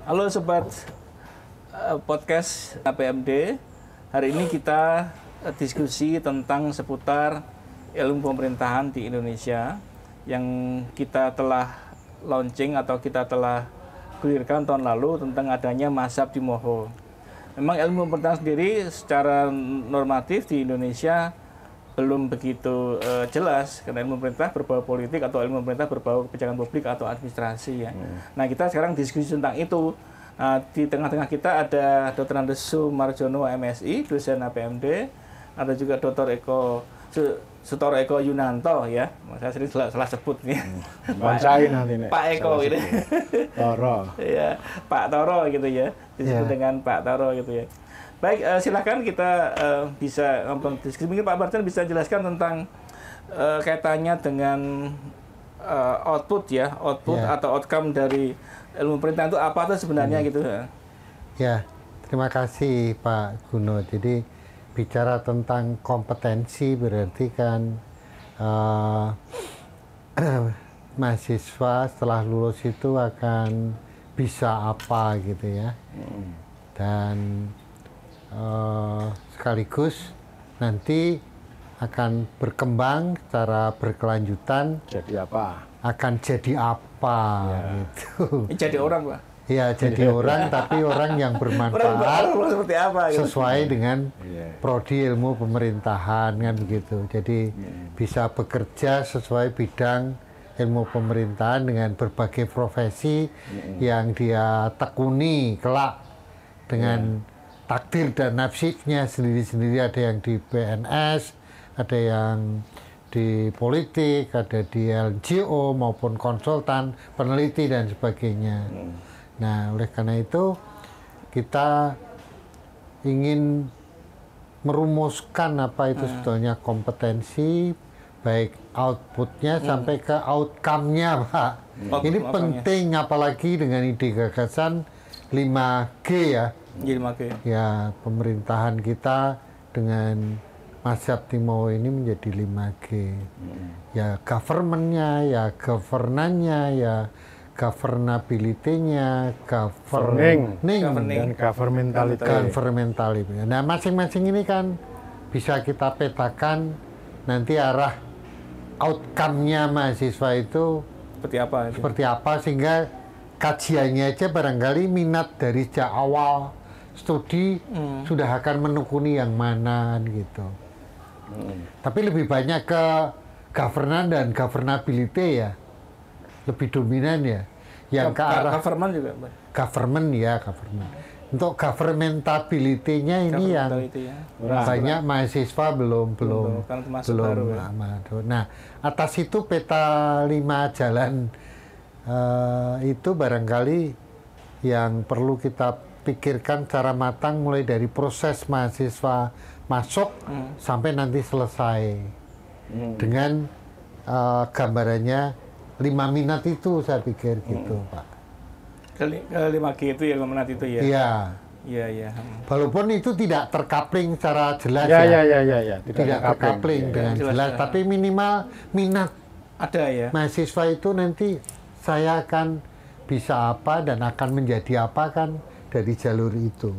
Halo sobat podcast APMD. Hari ini kita diskusi tentang seputar ilmu pemerintahan di Indonesia yang kita telah launching atau kita telah gulirkan tahun lalu tentang adanya mazhab Timoho. Memang ilmu pemerintahan sendiri secara normatif di Indonesia belum begitu jelas, karena ilmu pemerintah berbau politik atau ilmu pemerintah berbau kebijakan publik atau administrasi ya. Nah, kita sekarang diskusi tentang itu. Di tengah-tengah kita ada Dr. Andes Sumarjono MSI, dosen APMD, ada juga Dr. Sutoro Eko Yunanto ya. Saya sering salah sebut nih. Bacain nanti nih. Pak Eko gitu. Toro. Ya, Pak Toro gitu ya. Disebut dengan Pak Toro gitu ya. Baik, silakan kita bisa ngomong diskusi. Mungkin Pak Barjan bisa jelaskan tentang kaitannya dengan output atau outcome dari ilmu pemerintahan itu apa tuh sebenarnya gitu. Ya, terima kasih Pak Guno. Jadi bicara tentang kompetensi berarti kan mahasiswa setelah lulus itu akan bisa apa gitu ya. Dan sekaligus nanti akan berkembang secara berkelanjutan. Jadi apa? Akan jadi apa gitu. Jadi orang Pak. Ya, jadi orang tapi orang yang bermanfaat seperti apa gitu. Sesuai dengan prodi ilmu pemerintahan kan begitu. Jadi bisa bekerja sesuai bidang ilmu pemerintahan dengan berbagai profesi yang dia tekuni kelak dengan takdir dan nasibnya sendiri-sendiri. Ada yang di PNS, ada yang di politik, ada di NGO maupun konsultan, peneliti dan sebagainya. Nah, oleh karena itu kita ingin merumuskan apa itu sebetulnya kompetensi, baik outputnya sampai ke outcome-nya, Pak. Ini penting apalagi dengan ide gagasan 5G ya. Ya, pemerintahan kita dengan mazhab Timoho ini menjadi 5G. Ya, government-nya, ya governance-nya, ya governability-nya, governing, dan governmentality. Nah, masing-masing ini kan bisa kita petakan nanti arah outcome-nya mahasiswa itu seperti apa sehingga kajiannya aja barangkali minat dari sejak awal studi sudah akan menekuni yang mana gitu. Tapi lebih banyak ke governance dan governability ya, lebih dominan ya. Yang ke arah government juga, Pak. Government. Untuk governmentability-nya ini yang banyak mahasiswa belum baru, ya. Nah, atas itu peta 5 jalan itu barangkali yang perlu kita pikirkan secara matang mulai dari proses mahasiswa masuk sampai nanti selesai dengan gambarannya 5 minat itu saya pikir gitu Pak. Ke 5G itu ya, 5 minat itu ya. Iya. Walaupun itu tidak terkapling secara jelas ya. Tidak terkapling dengan jelas, tapi minimal minat ada ya. Mahasiswa itu nanti saya akan bisa apa dan akan menjadi apa kan dari jalur itu.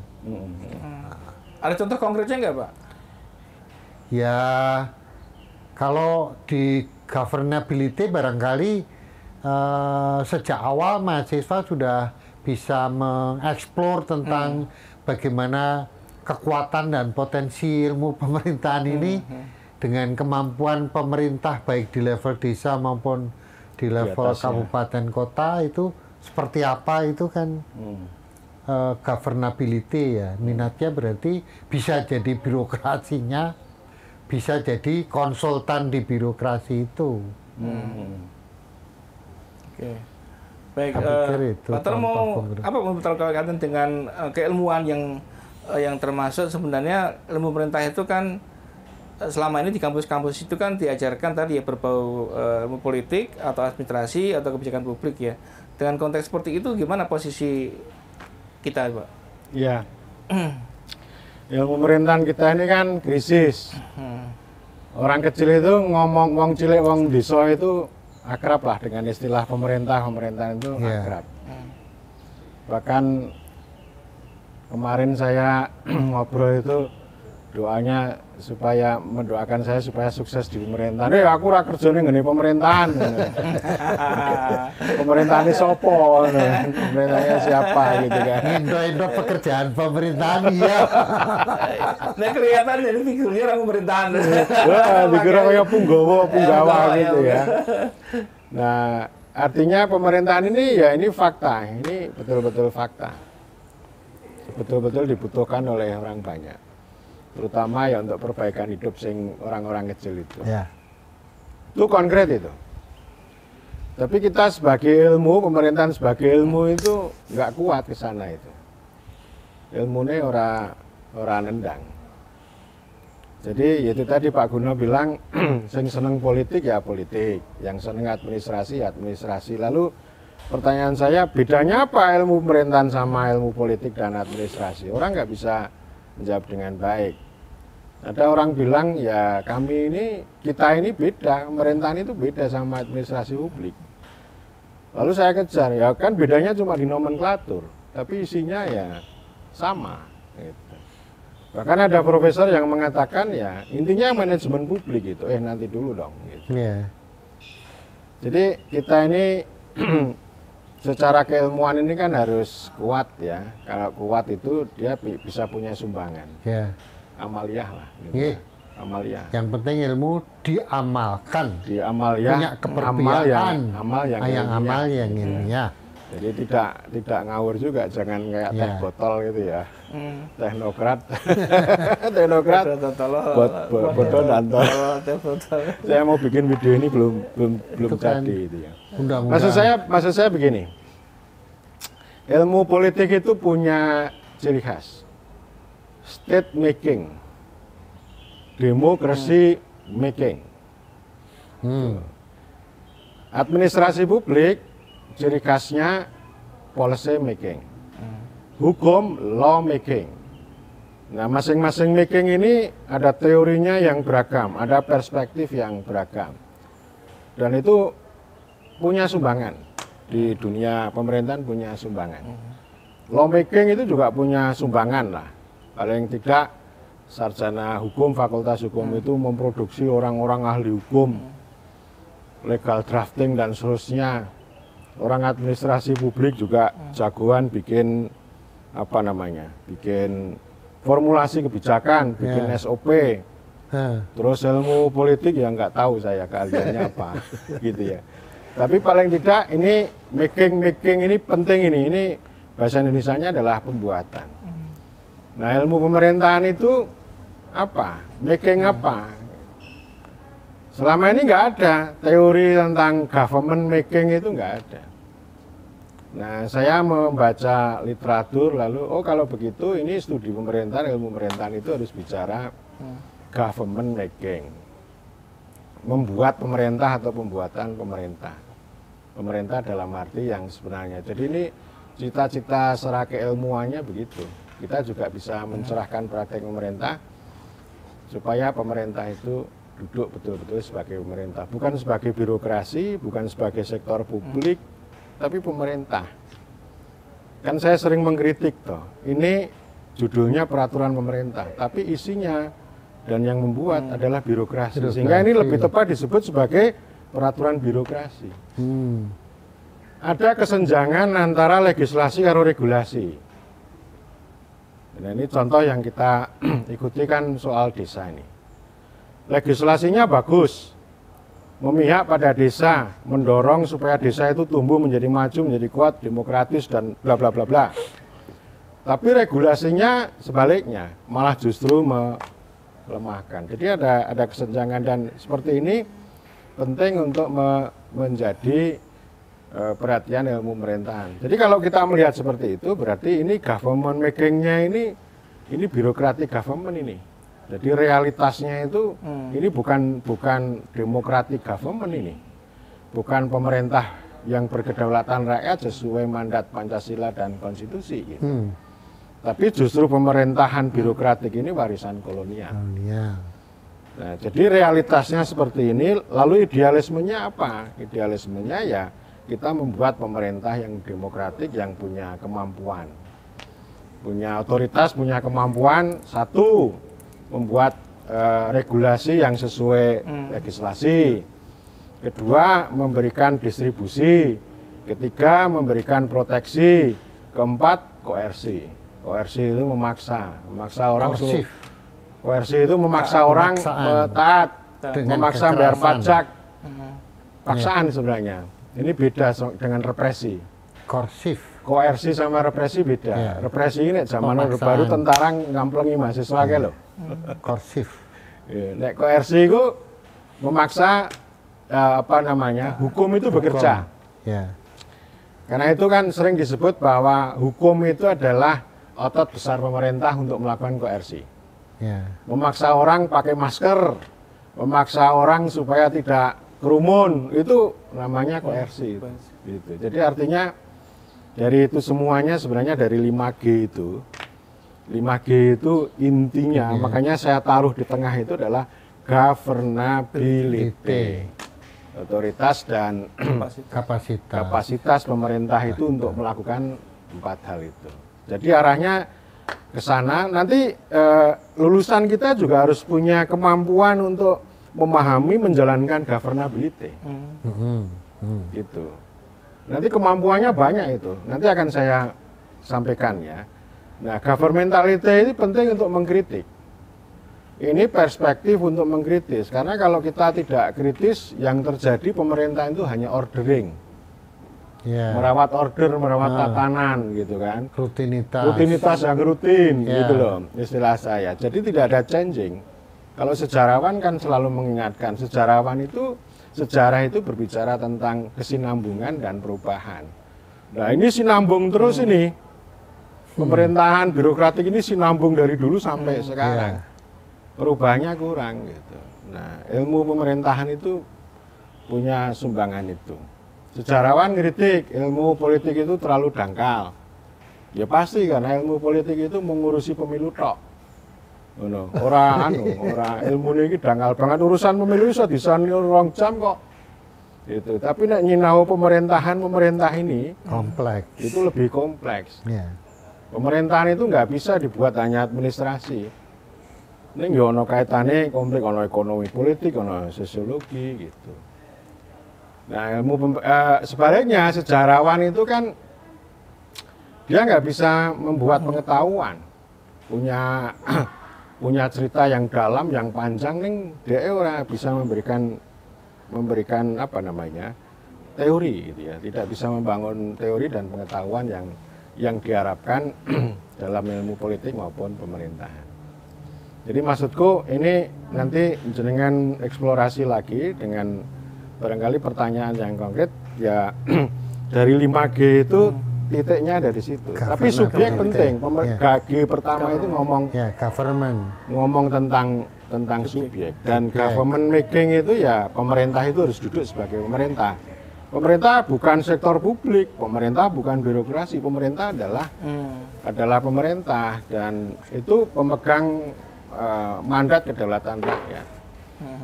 Ada contoh konkretnya nggak Pak? Ya, kalau di governability barangkali sejak awal mahasiswa sudah bisa mengeksplor tentang bagaimana kekuatan dan potensi ilmu pemerintahan ini dengan kemampuan pemerintah baik di level desa maupun di level kabupaten kota itu seperti apa itu kan governability ya. Minatnya berarti bisa jadi birokrasinya, bisa jadi konsultan di birokrasi itu. Oke. Baik, Pak Toro mau berkaitan dengan keilmuan yang termasuk sebenarnya ilmu pemerintah itu kan selama ini di kampus-kampus itu kan diajarkan tadi ya berbau ilmu politik atau administrasi atau kebijakan publik ya. Dengan konteks seperti itu gimana posisi kita, Pak? Iya. Ilmu pemerintahan kita ini kan krisis. Orang kecil itu ngomong wong cilik wong desa itu akrab lah dengan istilah pemerintahan itu akrab. Bahkan kemarin saya ngobrol itu doanya supaya mendoakan saya supaya sukses di pemerintahan. Aku ora kerjane ngene pemerintahan. Pemerintahan sopo? Pemerintahnya siapa gitu kan. Indo pekerjaan pemerintahan iya. Nah kelihatan jadi figurnya orang pemerintahan. Wah, dikira kayak punggawa gitu ya. Nah, artinya pemerintahan ini ya ini fakta. Ini betul-betul fakta. Betul-betul dibutuhkan oleh orang banyak. Terutama ya untuk perbaikan hidup sing orang-orang kecil itu. Ya. Itu konkret itu. Tapi kita sebagai ilmu, pemerintahan sebagai ilmu itu nggak kuat ke sana itu. Ilmunya ora nendang. Jadi itu tadi Pak Guno bilang, sing seneng politik ya politik, yang seneng administrasi ya administrasi. Lalu pertanyaan saya, bedanya apa ilmu pemerintahan sama ilmu politik dan administrasi? Orang nggak bisa menjawab dengan baik. Ada orang bilang ya kita ini beda, pemerintahan itu beda sama administrasi publik. Lalu saya kejar, ya kan bedanya cuma di nomenklatur, tapi isinya ya sama. Gitu. Bahkan ada profesor yang mengatakan ya intinya manajemen publik itu, nanti dulu dong. Gitu. Yeah. Jadi kita ini secara keilmuan ini kan harus kuat ya. Kalau kuat itu dia bisa punya sumbangan. Yeah. Amaliyah lah. Gitu. Yeah. Amaliyah. Yang penting ilmu diamalkan. Punya kepercayaan. Amal yang ilmiah. Jadi tidak ngawur juga, jangan kayak teh botol gitu ya. Teknokrat. Teknokrat. Bodoh dan tol. Saya mau bikin video ini belum jadi itu ya. Maksud saya begini. Ilmu politik itu punya ciri khas. State making, demokrasi making. Administrasi publik ciri khasnya policy making, hukum law making. Nah, masing-masing making ini ada teorinya yang beragam, ada perspektif yang beragam, dan itu punya sumbangan di dunia pemerintahan, punya sumbangan. Law making itu juga punya sumbangan lah. Paling tidak sarjana hukum, fakultas hukum itu memproduksi orang-orang ahli hukum, legal drafting dan seterusnya. Orang administrasi publik juga jagoan bikin bikin formulasi kebijakan, bikin SOP. Terus ilmu politik ya nggak tahu saya keahliannya apa, gitu ya. Tapi paling tidak ini making ini penting ini bahasa Indonesianya adalah pembuatan. Nah, ilmu pemerintahan itu apa? Making apa? Selama ini nggak ada teori tentang government making itu nggak ada. Nah, saya membaca literatur lalu, kalau begitu ini studi pemerintahan, ilmu pemerintahan itu harus bicara government making. Membuat pemerintah atau pembuatan pemerintah. Pemerintah dalam arti yang sebenarnya. Jadi ini cita-cita secara keilmuannya begitu. Kita juga bisa mencerahkan praktek pemerintah supaya pemerintah itu duduk betul-betul sebagai pemerintah, bukan sebagai birokrasi, bukan sebagai sektor publik, tapi pemerintah. Kan saya sering mengkritik ini judulnya peraturan pemerintah, tapi isinya dan yang membuat adalah birokrasi. Sehingga ini lebih tepat disebut sebagai peraturan birokrasi. Ada kesenjangan antara legislasi dan regulasi. Nah, ini contoh yang kita ikuti kan soal desa ini. Legislasinya bagus, memihak pada desa, mendorong supaya desa itu tumbuh menjadi maju, menjadi kuat, demokratis dan bla bla bla bla. Tapi regulasinya sebaliknya, malah justru melemahkan. Jadi ada kesenjangan dan seperti ini penting untuk menjadi perhatian ilmu pemerintahan. Jadi kalau kita melihat seperti itu, berarti ini government making-nya ini birokratik government ini. Jadi realitasnya itu ini bukan democratic government ini. Bukan pemerintah yang berkedaulatan rakyat sesuai mandat Pancasila dan konstitusi gitu. Tapi justru pemerintahan birokratik ini warisan kolonial. Nah, jadi realitasnya seperti ini, lalu idealismenya apa? Idealismenya ya kita membuat pemerintah yang demokratik, yang punya kemampuan, punya otoritas, punya kemampuan. Satu, membuat regulasi yang sesuai legislasi. Kedua, memberikan distribusi. Ketiga, memberikan proteksi. Keempat, koersi. Koersi itu memaksa orang. Koersi itu memaksa orang taat, memaksa bayar pajak. Paksaan sebenarnya. Ini beda dengan represi. Koersi sama represi beda. Represi ini zaman Orde Baru tentara ngamplengi mahasiswa kayak loh. Nek koersi itu memaksa hukum itu bekerja. Karena itu kan sering disebut bahwa hukum itu adalah otot besar pemerintah untuk melakukan koersi. Memaksa orang pakai masker, memaksa orang supaya tidak kerumun, itu namanya koersi. Gitu. Jadi artinya dari itu semuanya sebenarnya dari 5G itu. 5G itu intinya, makanya saya taruh di tengah itu adalah governability. Otoritas dan kapasitas pemerintah itu untuk melakukan 4 hal itu. Jadi arahnya ke sana. Nanti lulusan kita juga harus punya kemampuan untuk memahami, menjalankan governability. Gitu. Nanti kemampuannya banyak itu. Nanti akan saya sampaikan ya. Nah, governmentality ini penting untuk mengkritik. Ini perspektif untuk mengkritis. Karena kalau kita tidak kritis, yang terjadi pemerintah itu hanya ordering. Merawat order, merawat tatanan gitu kan. Rutinitas yang rutin gitu loh istilah saya. Jadi tidak ada changing. Kalau sejarawan kan selalu mengingatkan, sejarah itu berbicara tentang kesinambungan dan perubahan. Nah ini sinambung terus ini. Pemerintahan birokratik ini sinambung dari dulu sampai sekarang. Perubahannya kurang gitu. Nah ilmu pemerintahan itu punya sumbangan itu. Sejarawan kritik, ilmu politik itu terlalu dangkal. Ya pasti karena ilmu politik itu mengurusi pemilu tok. Orang ilmu ini dangkal banget, urusan pemilu iso disani 2 jam kok. Gitu. Tapi nek nyinau pemerintah ini kompleks. Itu lebih kompleks. Pemerintahan itu nggak bisa dibuat hanya administrasi. Ini nggak ono kaitannya konflik, ono ekonomi politik, ono sosiologi gitu. Nah sebaliknya sejarawan itu kan dia nggak bisa membuat pengetahuan, punya cerita yang dalam, yang panjang, dia ora bisa memberikan teori gitu ya. Tidak bisa membangun teori dan pengetahuan yang diharapkan dalam ilmu politik maupun pemerintahan. Jadi maksudku ini nanti jenengan eksplorasi lagi dengan barangkali pertanyaan yang konkret ya. Dari 5G itu titiknya ada di situ. Tapi subjek penting. G pertama itu ngomong tentang subjek, dan government making itu ya pemerintah itu harus duduk sebagai pemerintah. Pemerintah bukan sektor publik, pemerintah bukan birokrasi, pemerintah adalah pemerintah, dan itu pemegang mandat kedaulatan rakyat.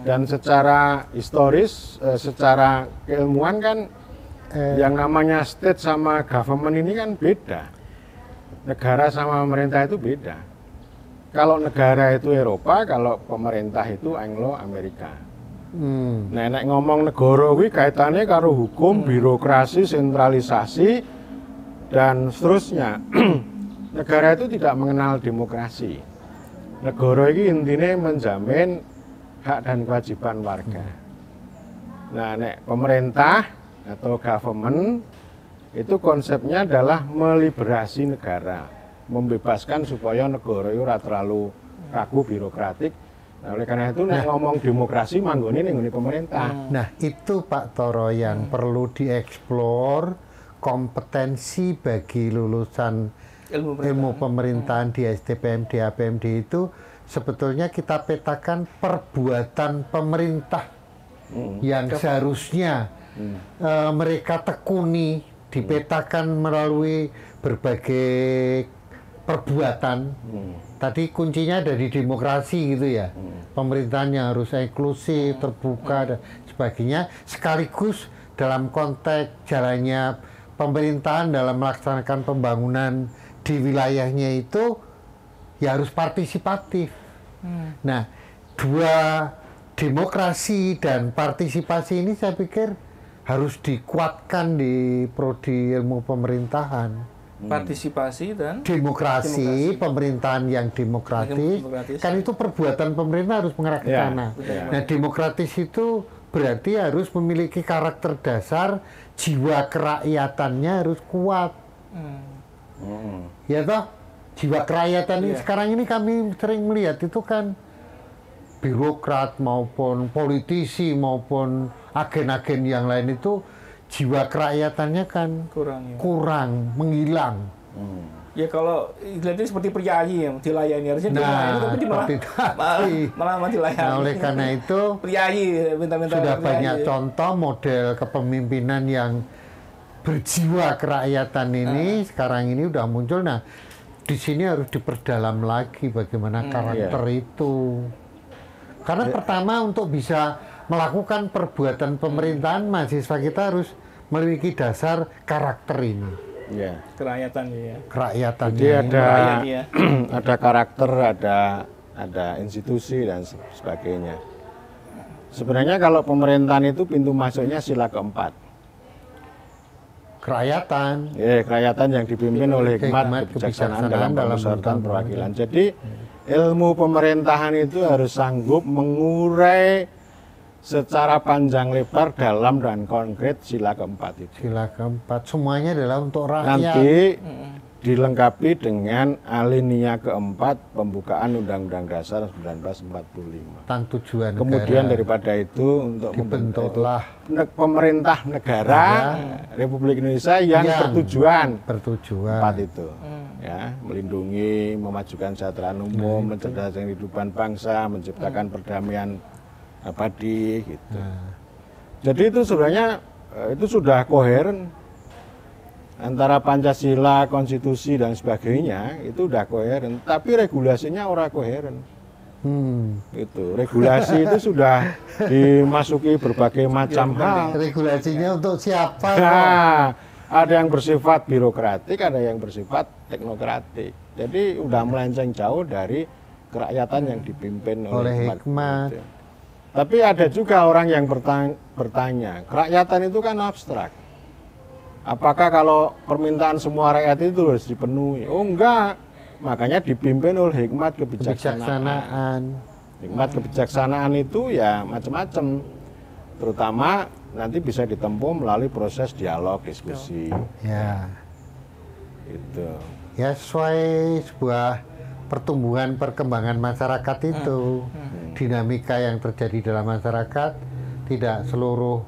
Dan secara historis, secara keilmuan kan yang namanya state sama government ini kan beda. Negara sama pemerintah itu beda. Kalau negara itu Eropa, kalau pemerintah itu Anglo-Amerika. Nek ngomong negara kuwi kaitannya karo hukum, birokrasi, sentralisasi dan seterusnya. Negara itu tidak mengenal demokrasi. Negara ini intinya menjamin hak dan kewajiban warga. Nah, nek pemerintah atau government itu konsepnya adalah meliberasi negara, membebaskan supaya negara itu ora terlalu kaku birokratik. Nah, oleh karena itu nek ngomong demokrasi manggone ning pemerintah. Nah, itu Pak Toro yang perlu dieksplor, kompetensi bagi lulusan ilmu pemerintahan di STPM, DAPMD itu sebetulnya kita petakan perbuatan pemerintah yang seharusnya mereka tekuni, dipetakan melalui berbagai perbuatan. Tadi kuncinya ada di demokrasi gitu ya. Pemerintahan yang harus inklusif, terbuka dan sebagainya, sekaligus dalam konteks jalannya pemerintahan dalam melaksanakan pembangunan di wilayahnya itu ya harus partisipatif. Nah, dua demokrasi dan partisipasi ini saya pikir harus dikuatkan di prodi ilmu pemerintahan. Partisipasi dan demokrasi, pemerintahan yang demokratis, kan itu perbuatan pemerintah harus mengarah ke sana. Nah, demokratis itu berarti harus memiliki karakter dasar, jiwa keracyatannya harus kuat. Ya toh, jiwa kerakyatan ini sekarang ini kami sering melihat itu kan birokrat maupun politisi maupun agen-agen yang lain itu jiwa kerakyatannya kan kurang, menghilang. Ya kalau dilihatnya seperti priayi yang dilayani harusnya dilayani tapi malah dilayani. Nah, oleh karena itu priayi minta-minta sudah banyak contoh model kepemimpinan yang berjiwa kerakyatan ini sekarang ini udah muncul. Nah, di sini harus diperdalam lagi bagaimana karakter itu. Karena pertama untuk bisa melakukan perbuatan pemerintahan mahasiswa kita harus memiliki dasar karakter ini. Kerakyatan ya. Kerakyatan. Jadi ada karakter, ada institusi dan sebagainya. Sebenarnya kalau pemerintahan itu pintu masuknya sila keempat. Kerakyatan. Kerakyatan yang dipimpin oleh hikmat, kebijaksanaan dalam pemusyawaratan perwakilan. Jadi ilmu pemerintahan itu harus sanggup mengurai secara panjang lebar, dalam dan konkret sila keempat itu. Sila keempat, semuanya adalah untuk rakyat. Nanti dilengkapi dengan alinea keempat pembukaan Undang-Undang Dasar 1945. Tentang tujuan negara. Kemudian daripada itu untuk dibentuklah pemerintah negara Republik Indonesia yang bertujuan empat itu. Ya, melindungi, memajukan kesejahteraan umum, mencerdaskan kehidupan bangsa, menciptakan perdamaian abadi gitu. Jadi itu sebenarnya itu sudah koheren antara Pancasila, konstitusi dan sebagainya, itu udah koheren, tapi regulasinya ora koheren. Itu regulasi itu sudah dimasuki berbagai macam hal. Regulasinya untuk siapa? Ada yang bersifat birokratik, ada yang bersifat teknokratik. Jadi udah melenceng jauh dari kerakyatan yang dipimpin oleh hikmat. Gitu. Tapi ada juga orang yang bertanya, kerakyatan itu kan abstrak. Apakah kalau permintaan semua rakyat itu harus dipenuhi? Oh enggak, makanya dipimpin oleh hikmat kebijaksanaan. Hikmat kebijaksanaan itu ya macam-macam, terutama nanti bisa ditempuh melalui proses dialog, diskusi. Ya. Itu. Ya sesuai sebuah pertumbuhan perkembangan masyarakat itu, dinamika yang terjadi dalam masyarakat, tidak seluruh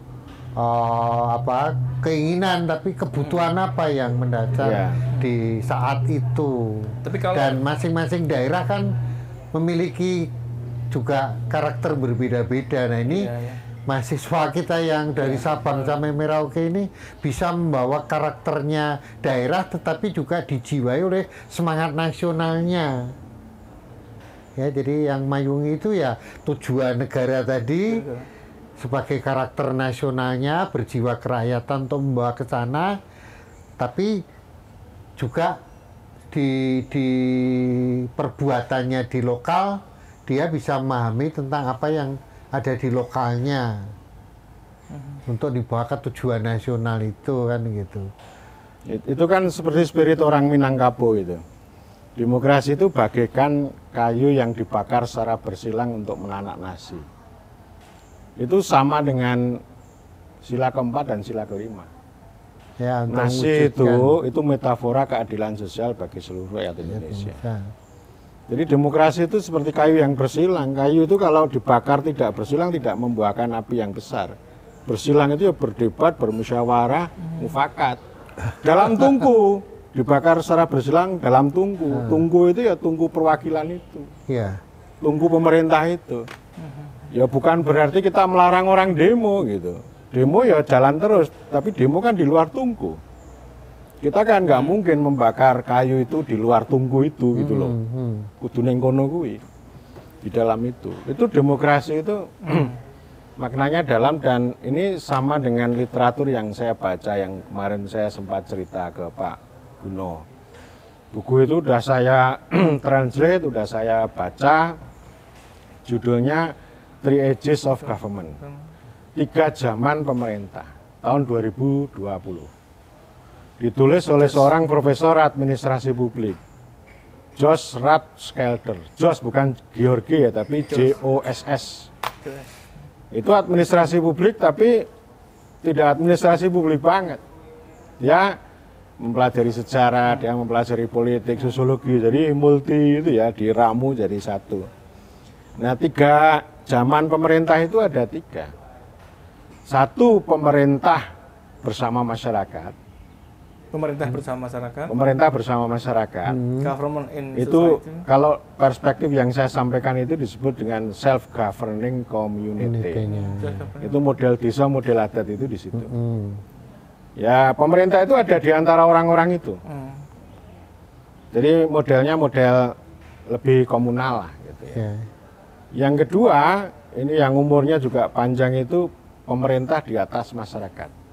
keinginan, tapi kebutuhan apa yang mendasar di saat itu. Dan masing-masing daerah kan memiliki juga karakter berbeda-beda. Nah ini mahasiswa kita yang dari Sabang sampai Merauke ini bisa membawa karakternya daerah, tetapi juga dijiwai oleh semangat nasionalnya. Ya, jadi yang mayungi itu ya tujuan negara tadi sebagai karakter nasionalnya, berjiwa kerakyatan untuk membawa ke sana, tapi juga di perbuatannya di lokal dia bisa memahami tentang apa yang ada di lokalnya untuk dibawa ke tujuan nasional itu kan gitu. Itu kan seperti spirit orang Minangkabau itu. Demokrasi itu bagaikan kayu yang dibakar secara bersilang untuk menanak nasi. Itu sama dengan sila keempat dan sila kelima. Ya, nasi itu metafora keadilan sosial bagi seluruh rakyat Indonesia. Jadi demokrasi itu seperti kayu yang bersilang. Kayu itu kalau dibakar tidak bersilang tidak membuahkan api yang besar. Bersilang itu ya berdebat, bermusyawarah, mufakat. Dalam tungku, dibakar secara bersilang dalam tungku. Tungku itu ya tungku perwakilan itu. Tungku pemerintah itu. Ya bukan berarti kita melarang orang demo gitu. Demo ya jalan terus, tapi demo kan di luar tungku. Kita kan nggak mungkin membakar kayu itu di luar tungku itu gitu loh. Kudu ning kono kuwi. Di dalam itu demokrasi itu maknanya dalam, dan ini sama dengan literatur yang saya baca yang kemarin saya sempat cerita ke Pak Guno. Buku itu udah saya translate, udah saya baca, judulnya Three Ages of Government, 3 zaman pemerintah, tahun 2020. Ditulis oleh seorang profesor administrasi publik, Josh Rathskelder. Josh bukan Georgi ya, tapi Joss. Itu administrasi publik, tapi tidak administrasi publik banget. Dia mempelajari sejarah, dia mempelajari politik, sosiologi, jadi multi itu ya, diramu jadi satu. Nah, 3 zaman pemerintah itu ada 3. Satu, pemerintah bersama masyarakat. Pemerintah bersama masyarakat. Pemerintah bersama masyarakat. Government in Itu society. kalau perspektif yang saya sampaikan itu disebut dengan self-governing community. Itu model desa, model adat itu di situ. Ya, pemerintah itu ada di antara orang-orang itu. Jadi modelnya model lebih komunal lah gitu ya. Yang kedua, ini yang umurnya juga panjang, itu pemerintah di atas masyarakat.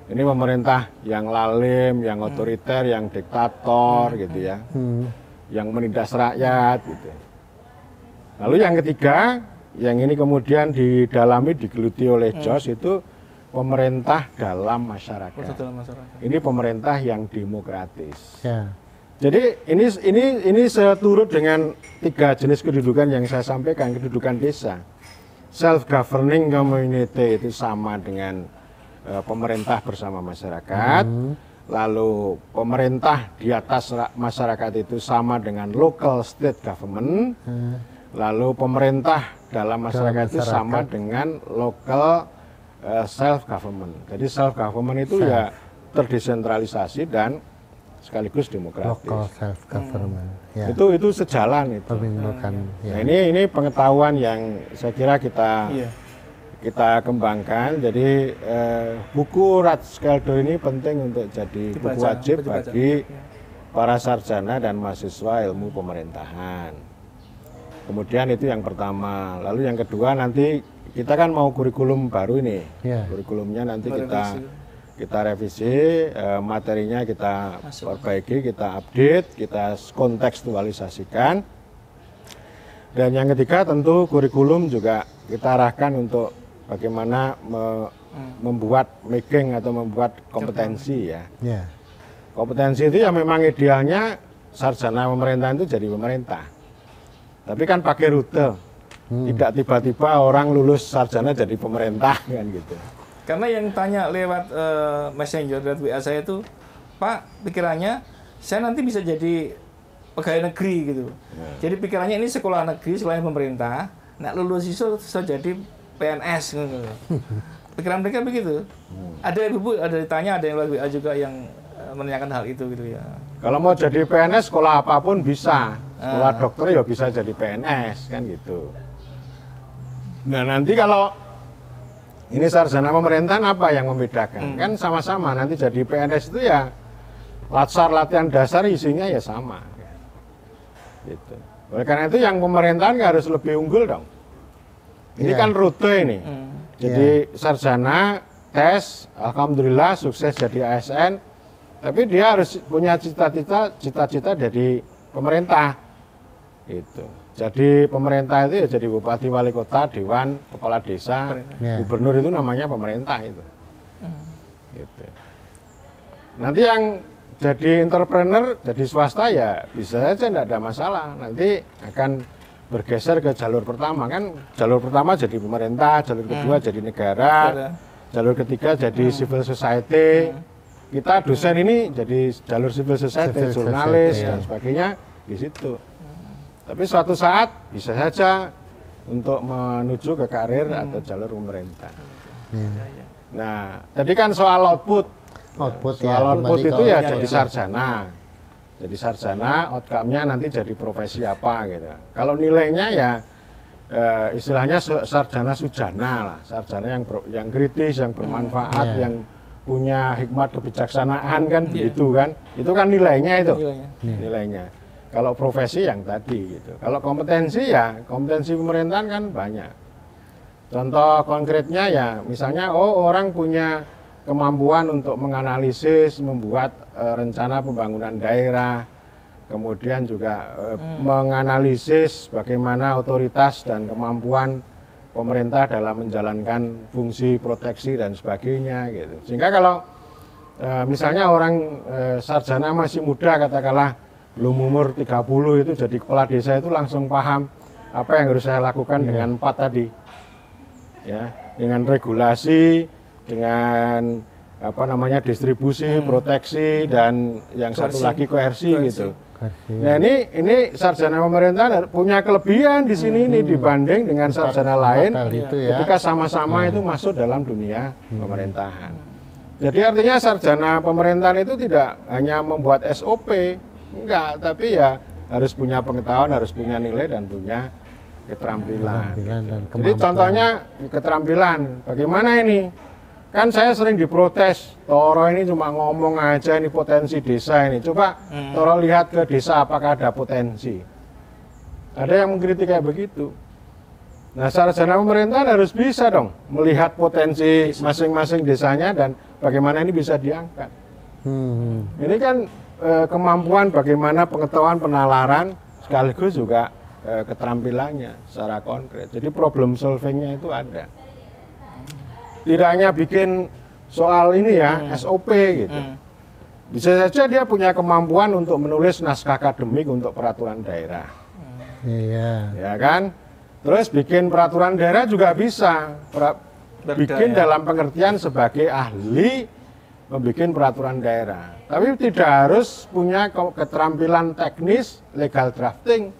Ini pemerintah yang lalim, yang otoriter, yang diktator gitu ya. Yang menindas rakyat gitu. Lalu yang ketiga, yang ini kemudian didalami, digeluti oleh Josh, itu pemerintah dalam masyarakat. Ini pemerintah yang demokratis. Jadi ini seturut dengan 3 jenis kedudukan yang saya sampaikan, kedudukan desa. Self-governing community itu sama dengan pemerintah bersama masyarakat. Lalu pemerintah di atas masyarakat itu sama dengan local state government. Lalu pemerintah dalam masyarakat itu sama dengan local self-government. Jadi self-government itu ya terdesentralisasi dan sekaligus demokratis. Local self-government. Itu sejalan itu. Nah, ini pengetahuan yang saya kira kita kembangkan. Jadi buku Rathskelder ini penting untuk jadi buku wajib bagi para sarjana dan mahasiswa ilmu pemerintahan. Kemudian itu yang pertama. Lalu yang kedua, nanti kita kan mau kurikulum baru ini. Kurikulumnya nanti kita revisi, materinya kita perbaiki, kita update, kita kontekstualisasikan. Dan yang ketiga tentu kurikulum juga kita arahkan untuk bagaimana membuat making atau membuat kompetensi ya. Kompetensi itu ya memang idealnya sarjana pemerintahan itu jadi pemerintah. Tapi kan pakai rute. Tidak tiba-tiba orang lulus sarjana jadi pemerintah kan gitu. Karena yang tanya lewat messenger, lewat WA saya itu, Pak, pikirannya saya nanti bisa jadi pegawai negeri gitu. Jadi pikirannya ini sekolah negeri selain pemerintah, nak lulus itu bisa jadi PNS gitu. Pikiran mereka begitu. Ada ibu, ada ditanya, ada yang lewat WA juga yang menanyakan hal itu gitu ya. Kalau mau jadi PNS, sekolah apapun bisa. Sekolah dokter ya bisa jadi PNS kan gitu. Nah, nanti kalau ini sarjana pemerintahan apa yang membedakan? Kan sama-sama nanti jadi PNS itu ya latihan dasar isinya ya sama. Gitu. Oleh karena itu yang pemerintahan harus lebih unggul dong. Ini kan rute ini. Jadi sarjana tes, alhamdulillah sukses jadi ASN, tapi dia harus punya cita-cita dari pemerintah. Gitu. Jadi pemerintah itu ya jadi bupati, wali kota, dewan, kepala desa, gubernur itu namanya pemerintah itu. Gitu. Nanti yang jadi entrepreneur, jadi swasta ya bisa saja tidak ada masalah. Nanti akan bergeser ke jalur pertama kan. Jalur pertama jadi pemerintah, jalur kedua jadi negara, jalur ketiga jadi civil society. Kita dosen ini jadi jalur civil society, jurnalis dan sebagainya di situ. Tapi suatu saat bisa saja untuk menuju ke karir atau jalur pemerintah. Nah, tadi kan soal output itu ya jadi sarjana. Jadi sarjana, outcome-nya nanti jadi profesi apa gitu. Kalau nilainya ya istilahnya sarjana sujana lah, sarjana yang kritis, yang bermanfaat, yang punya hikmat kebijaksanaan kan begitu kan. Itu kan nilainya itu. Nilainya. Kalau profesi yang tadi gitu. Kalau kompetensi ya, kompetensi pemerintahan kan banyak. Contoh konkretnya ya, misalnya orang punya kemampuan untuk menganalisis, membuat rencana pembangunan daerah, kemudian juga menganalisis bagaimana otoritas dan kemampuan pemerintah dalam menjalankan fungsi proteksi dan sebagainya gitu. Sehingga kalau misalnya orang sarjana masih muda, katakanlah belum umur 30 itu jadi kepala desa, itu langsung paham apa yang harus saya lakukan dengan 4 tadi. Ya, dengan regulasi, dengan apa namanya distribusi, proteksi, dan yang satu lagi koersi gitu. Nah ini sarjana pemerintahan punya kelebihan di sini ini dibanding dengan sarjana lain ketika sama-sama itu masuk dalam dunia pemerintahan. Jadi artinya sarjana pemerintahan itu tidak hanya membuat SOP, enggak, tapi ya harus punya pengetahuan, harus punya nilai dan punya keterampilan. Jadi contohnya keterampilan, bagaimana ini? Kan saya sering diprotes, Toro ini cuma ngomong aja, ini potensi desa ini. Coba Toro lihat ke desa apakah ada potensi. Ada yang mengkritik kayak begitu. Nah, sarjana pemerintahan harus bisa dong melihat potensi masing-masing desanya dan bagaimana ini bisa diangkat. Ini kan kemampuan bagaimana pengetahuan penalaran sekaligus juga keterampilannya secara konkret. Jadi problem solvingnya itu ada. Tidak hanya bikin soal ini ya, SOP gitu. Bisa saja dia punya kemampuan untuk menulis naskah akademik untuk peraturan daerah. Iya. Ya kan? Terus bikin peraturan daerah juga bisa. Bikin dalam pengertian sebagai ahli membikin peraturan daerah. Tapi tidak harus punya keterampilan teknis legal drafting.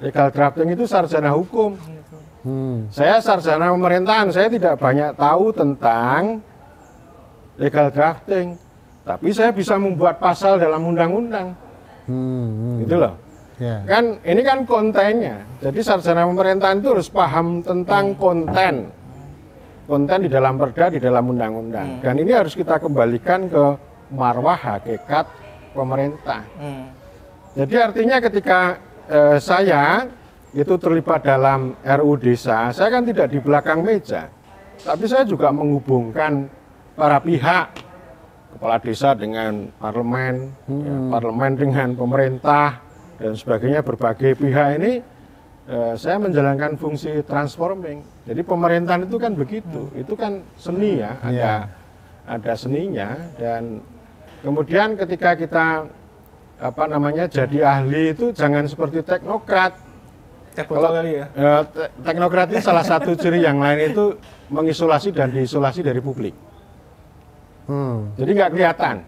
Legal drafting itu sarjana hukum. Saya sarjana pemerintahan, saya tidak banyak tahu tentang legal drafting, tapi saya bisa membuat pasal dalam undang-undang, gitu loh. Kan ini kan kontennya. Jadi sarjana pemerintahan itu harus paham tentang konten di dalam perda, di dalam undang-undang. Dan ini harus kita kembalikan ke marwah hakikat pemerintah. Jadi artinya ketika saya itu terlibat dalam RU Desa, saya kan tidak di belakang meja, tapi saya juga menghubungkan para pihak, kepala desa dengan parlemen, parlemen dengan pemerintah, dan sebagainya, berbagai pihak ini, saya menjalankan fungsi transforming. Jadi pemerintahan itu kan begitu, itu kan seni ya, ada seninya, dan kemudian ketika kita jadi ahli itu jangan seperti teknokrat. Kalau teknokrat itu salah satu ciri yang lain itu mengisolasi dan diisolasi dari publik. Jadi nggak kelihatan,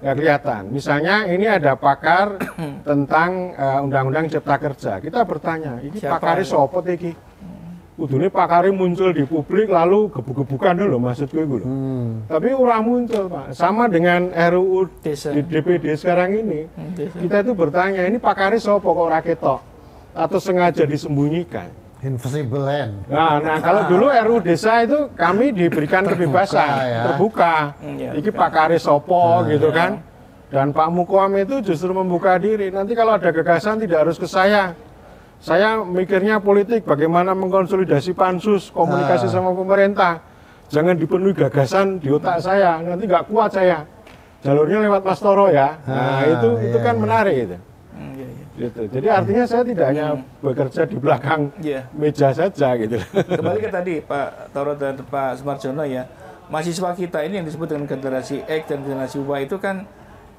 nggak kelihatan. Misalnya ini ada pakar tentang undang-undang cipta kerja. Kita bertanya, ini pakari sopot iki? Udune pakari muncul di publik lalu gebuk-gebukan dulu maksudku itu. Tapi ora muncul Pak. Sama dengan RUU di DPD sekarang ini, kita itu bertanya, ini pakari sopo kok ora ketok? Atau sengaja disembunyikan. Invisible hand. Nah kalau dulu RUU Desa itu kami diberikan kebebasan, terbuka. Iki pakari sopo gitu kan. Dan Pak Mukoam itu justru membuka diri. Nanti kalau ada gagasan tidak harus ke saya. Saya mikirnya politik, bagaimana mengkonsolidasi pansus, komunikasi sama pemerintah. Jangan dipenuhi gagasan di otak saya, nanti nggak kuat saya. Jalurnya lewat Mas Toro ya. Nah itu kan menarik itu. Gitu. Jadi artinya saya tidak hanya bekerja di belakang meja saja gitu. Kembali ke tadi Pak Toro dan Pak Sumarjono ya, mahasiswa kita ini yang disebut dengan generasi X dan generasi Y itu kan,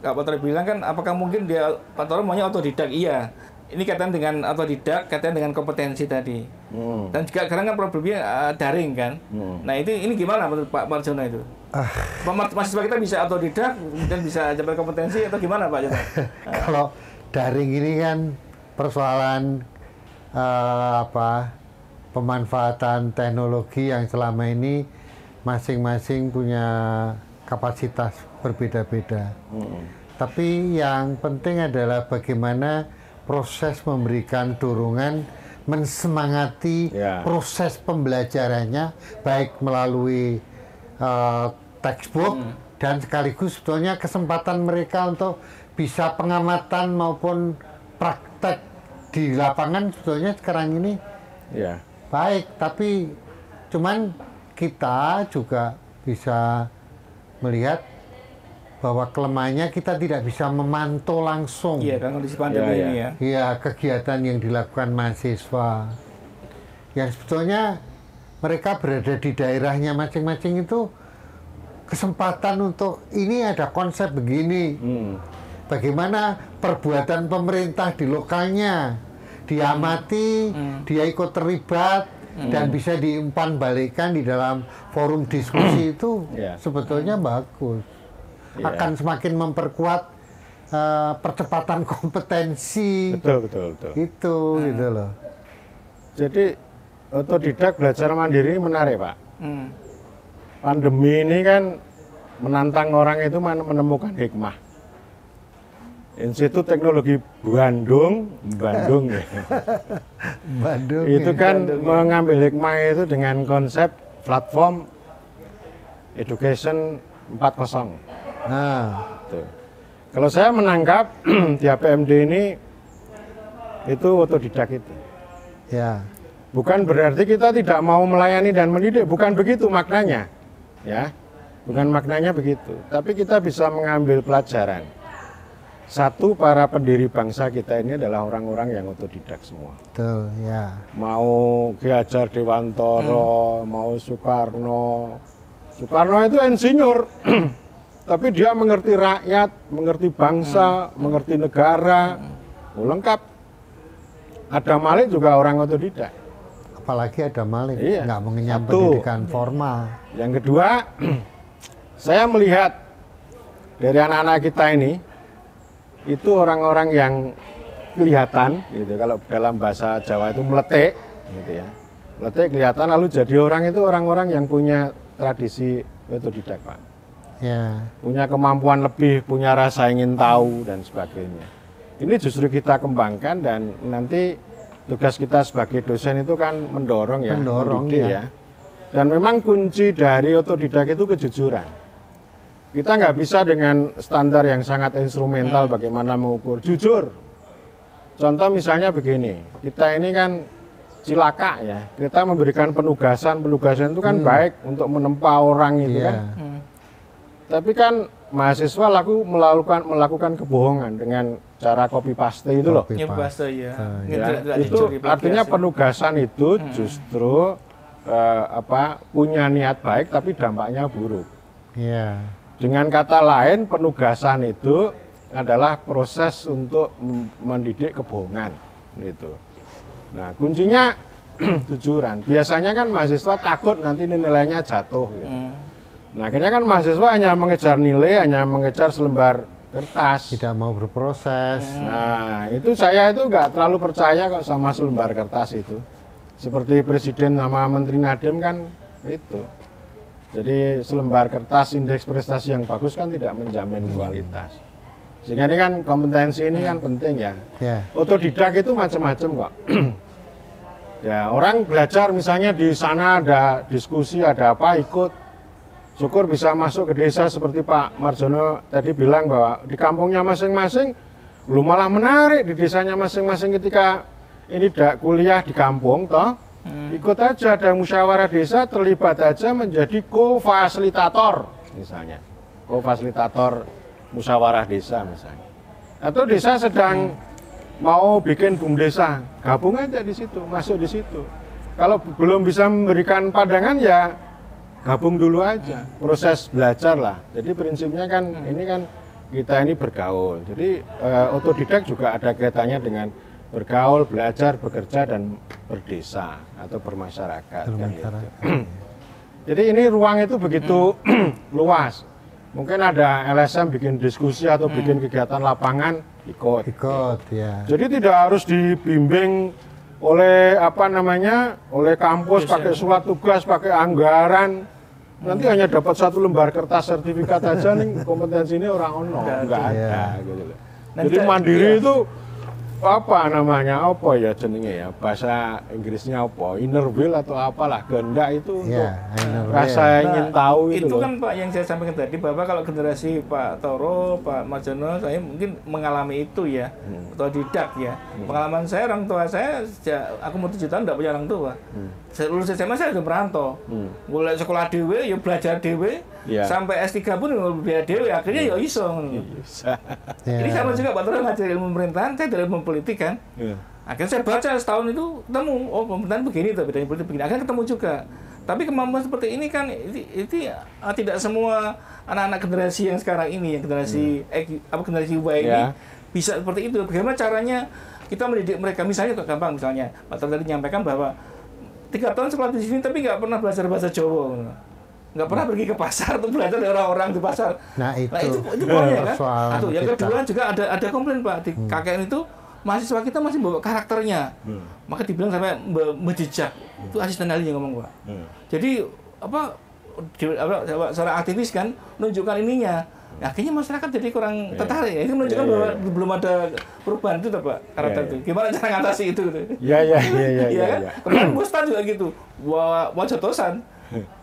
Pak Toro bilang kan, apakah mungkin dia, Pak Toro maunya otodidak? Iya. Ini kaitan dengan otodidak, kaitan dengan kompetensi tadi. Dan juga sekarang kan problemnya daring kan. Nah ini gimana menurut Pak Marjono itu? Mahasiswa kita bisa otodidak dan bisa dapat kompetensi atau gimana Pak Jono? Kalau daring ini kan persoalan pemanfaatan teknologi yang selama ini masing-masing punya kapasitas berbeda-beda. Tapi yang penting adalah bagaimana proses memberikan dorongan, mensemangati proses pembelajarannya, baik melalui textbook dan sekaligus sebetulnya kesempatan mereka untuk bisa pengamatan maupun praktek di lapangan sebetulnya sekarang ini baik, tapi cuman kita juga bisa melihat bahwa kelemahannya kita tidak bisa memantau langsung. Iya, kan kondisi pandemi ini ya. Iya, kegiatan yang dilakukan mahasiswa. Yang sebetulnya mereka berada di daerahnya masing-masing itu kesempatan untuk ini ada konsep begini. Bagaimana perbuatan pemerintah di lokalnya diamati, dia ikut terlibat dan bisa diumpan balikkan di dalam forum diskusi itu sebetulnya bagus. Akan semakin memperkuat percepatan kompetensi. Betul. Itu gitu loh. Jadi otodidak belajar mandiri menarik, Pak. Pandemi ini kan menantang orang itu menemukan hikmah. Institut Teknologi Bandung ya. Bandung Itu kan mengambil hikmah itu dengan konsep platform education 4.0. Nah, Tuh. Kalau saya menangkap di APMD ini itu otodidak itu. ya. Bukan berarti kita tidak mau melayani dan mendidik, bukan begitu maknanya. Ya. Bukan maknanya begitu, tapi kita bisa mengambil pelajaran. Satu, para pendiri bangsa kita ini adalah orang-orang yang otodidak semua. Betul, ya. Mau Ki Hajar Dewantara, mau Soekarno. Soekarno itu insinyur, tapi dia mengerti rakyat, mengerti bangsa, mengerti negara, lengkap. Adam Malik juga orang otodidak. Apalagi ada Malik, Iya. nggak mengenyam Satu. pendidikan formal. Yang kedua, saya melihat dari anak-anak kita ini, itu orang-orang yang kelihatan, gitu. Kalau dalam bahasa Jawa itu meletik, gitu ya. Meletik kelihatan, lalu jadi orang itu orang-orang yang punya tradisi otodidak, Pak. Ya, Punya kemampuan lebih, punya rasa ingin tahu dan sebagainya. Ini justru kita kembangkan dan nanti tugas kita sebagai dosen itu kan mendorong ya, mendidik ya. Dan memang kunci dari otodidak itu kejujuran. Kita nggak bisa dengan standar yang sangat instrumental bagaimana mengukur. Jujur. Contoh misalnya begini, kita ini kan cilaka ya, kita memberikan penugasan itu kan baik untuk menempa orang itu kan. Tapi kan mahasiswa melakukan kebohongan dengan cara copy paste itu loh. Nyepaste ya. Itu artinya penugasan itu justru punya niat baik tapi dampaknya buruk. ya. Dengan kata lain, penugasan itu adalah proses untuk mendidik kebohongan, gitu. Nah, kuncinya jujuran. Biasanya kan mahasiswa takut nanti nilainya jatuh. Gitu. Nah, akhirnya kan mahasiswa hanya mengejar nilai, hanya mengejar selembar kertas. Tidak mau berproses. Nah, itu saya itu nggak terlalu percaya kok sama selembar kertas itu. Seperti Presiden sama Menteri Nadiem kan itu. Jadi selembar kertas indeks prestasi yang bagus kan tidak menjamin kualitas. Sehingga ini kan kompetensi ini kan penting ya. Otodidak itu macam-macam kok. Ya, orang belajar misalnya di sana ada diskusi, ada apa, ikut. Syukur bisa masuk ke desa seperti Pak Marjono tadi bilang bahwa di kampungnya masing-masing, lu malah menarik di desanya masing-masing ketika ini kuliah di kampung toh. Ikut aja, ada musyawarah desa, terlibat aja menjadi co-fasilitator misalnya. Co-fasilitator musyawarah desa misalnya. Atau desa sedang mau bikin bumdesa, gabung aja di situ, masuk di situ. Kalau belum bisa memberikan pandangan ya gabung dulu aja, proses belajar lah. Jadi prinsipnya kan ini kan kita ini bergaul. Jadi otodidak juga ada kaitannya dengan bergaul, belajar, bekerja, dan berdesa atau bermasyarakat. Kan gitu. Jadi ini ruang itu begitu luas. Mungkin ada LSM bikin diskusi atau bikin kegiatan lapangan, ikut ya. Jadi tidak harus dibimbing oleh oleh kampus pakai surat tugas, pakai anggaran. Nanti hanya dapat satu lembar kertas sertifikat aja nih kompetensi ini orang enggak ada gitu loh. Jadi mandiri itu apa namanya, apa ya jenenge ya, bahasa Inggrisnya apa, inner will atau apalah, kehendak itu untuk rasa ingin tahu itu loh. kan Pak yang saya sampaikan tadi, bahwa kalau generasi Pak Toro, Pak Marjono, saya mungkin mengalami itu ya, otodidak ya. Pengalaman saya, orang tua saya sejak aku umur 7 tahun tidak punya orang tua. Lulus SMA saya udah merantau, mulai sekolah dewe, ya belajar dewe, sampai S3 pun biaya dewe, akhirnya ya iso. Ini sama juga Pak Toro ngajar ilmu pemerintahan, saya dari ilmu politik kan. Akhirnya saya baca setahun itu ketemu, oh pemerintahan begini, tuh bedanya politik begini. Akhirnya ketemu juga. Tapi kemampuan seperti ini kan itu tidak semua anak-anak generasi yang sekarang ini, yang generasi generasi Y ini bisa seperti itu. Bagaimana caranya kita mendidik mereka? Misalnya gampang, misalnya Pak Toro tadi menyampaikan bahwa 3 tahun sekolah di sini tapi nggak pernah belajar bahasa Jawa, nggak pernah pergi ke pasar untuk belajar dari orang-orang di pasar. Nah itu poinnya kan. Yang kedua juga ada komplain Pak di KKN itu, mahasiswa kita masih bawa karakternya, maka dibilang sampai menjejak. Itu asisten ahli yang ngomong Pak. Jadi seorang aktivis kan menunjukkan ininya. Nah, akhirnya masyarakat jadi kurang tertarik. Itu menunjukkan bahwa belum ada perubahan itu Pak, karakter itu. Gimana cara ngatasi itu? Iya kan? Kemarin Bustan juga gitu. Wajah tosan.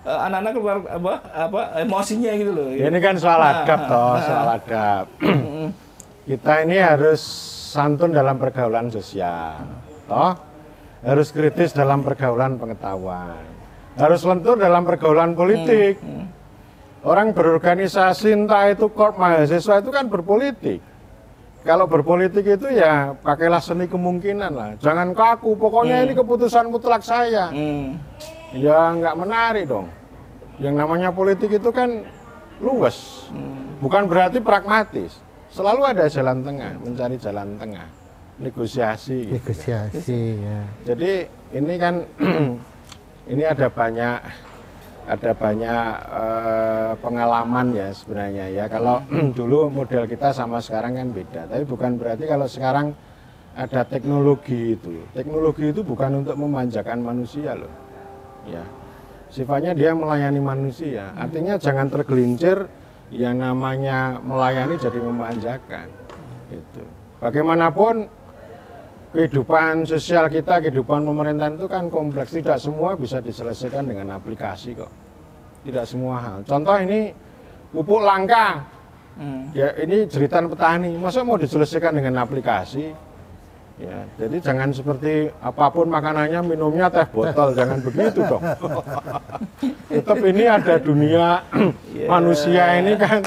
Anak-anak keluar emosinya gitu loh. Ya, ini kan soal adab soal adab. Kita ini harus santun dalam pergaulan sosial, harus kritis dalam pergaulan pengetahuan, harus lentur dalam pergaulan politik. Orang berorganisasi, entah itu korp mahasiswa itu kan berpolitik. Kalau berpolitik itu ya pakailah seni kemungkinan lah, jangan kaku. Pokoknya ini keputusan mutlak saya. Ya nggak menarik dong. Yang namanya politik itu kan luwes, bukan berarti pragmatis. Selalu ada jalan tengah, mencari jalan tengah, negosiasi. Negosiasi, ya. Jadi ini kan ini ada banyak pengalaman ya sebenarnya ya. Kalau dulu model kita sama sekarang kan beda. Tapi bukan berarti kalau sekarang ada teknologi itu. Teknologi itu bukan untuk memanjakan manusia loh. Ya, sifatnya dia melayani manusia. Artinya jangan tergelincir yang namanya melayani jadi memanjakan. Itu. Bagaimanapun kehidupan sosial kita, kehidupan pemerintahan itu kan kompleks. Tidak semua bisa diselesaikan dengan aplikasi kok. Tidak semua hal. Contoh ini pupuk langka. Ya ini jeritan petani. Masa mau diselesaikan dengan aplikasi? Ya, jadi jangan seperti apapun makanannya minumnya teh botol, jangan begitu dong. Tetap ini ada dunia manusia ini kan